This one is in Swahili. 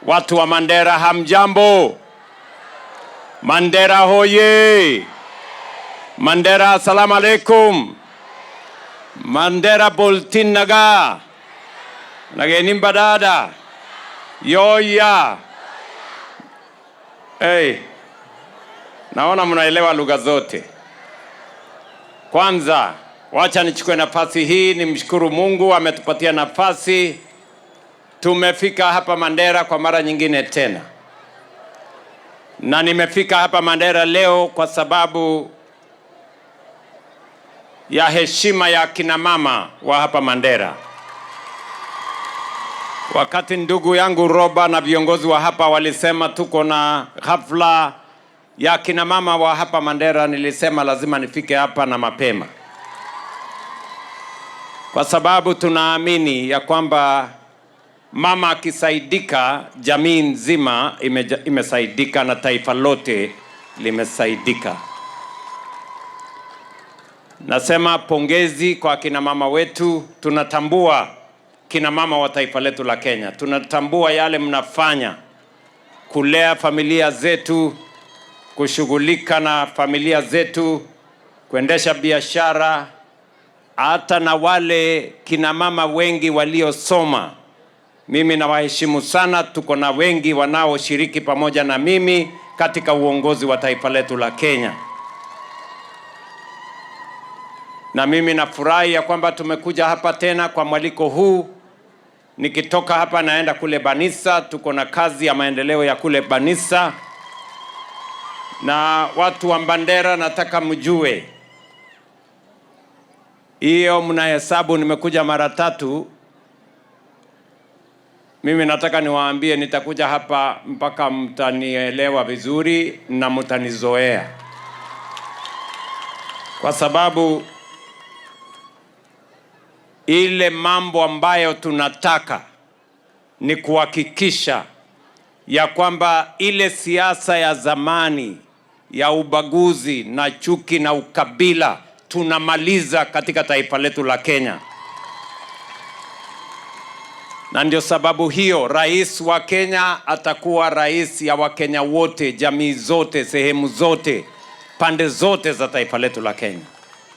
Watu wa Mandera hamjambo? Mandera hoye! Mandera assalamu alaikum! Mandera boltin naga! Nagenin badada! Yoya! Hey! Naona mnaelewa lugha zote. Kwanza, wacha nichukue nafasi hii nimshukuru Mungu ametupatia nafasi. Tumefika hapa Mandera kwa mara nyingine tena. Na nimefika hapa Mandera leo kwa sababu ya heshima ya kina mama wa hapa Mandera. Wakati ndugu yangu Roba na viongozi wa hapa walisema tuko na hafla ya kina mama wa hapa Mandera, nilisema lazima nifike hapa na mapema. Kwa sababu tunaamini ya kwamba mama akisaidika, jamii nzima imesaidika na taifa lote limesaidika. Nasema pongezi kwa kina mama wetu. Tunatambua kina mama wa taifa letu la Kenya. Tunatambua yale mnafanya kulea familia zetu, kushughulika na familia zetu, kuendesha biashara, hata na wale kina mama wengi waliosoma. Mimi nawaheshimu sana. Tuko na wengi wanaoshiriki pamoja na mimi katika uongozi wa taifa letu la Kenya. Na mimi nafurahi ya kwamba tumekuja hapa tena kwa mwaliko huu. Nikitoka hapa naenda kule Banisa, tuko na kazi ya maendeleo ya kule Banisa. Na watu wa Mandera nataka mjue, hiyo mnahesabu nimekuja mara 3. Mimi nataka niwaambie nitakuja hapa mpaka mtanielewa vizuri na mtanizoea. Kwa sababu ile mambo ambayo tunataka ni kuhakikisha ya kwamba ile siasa ya zamani ya ubaguzi na chuki na ukabila tunamaliza katika taifa letu la Kenya. Na ndio sababu hiyo rais wa Kenya atakuwa rais ya Wakenya wote, jamii zote, sehemu zote, pande zote za taifa letu la Kenya.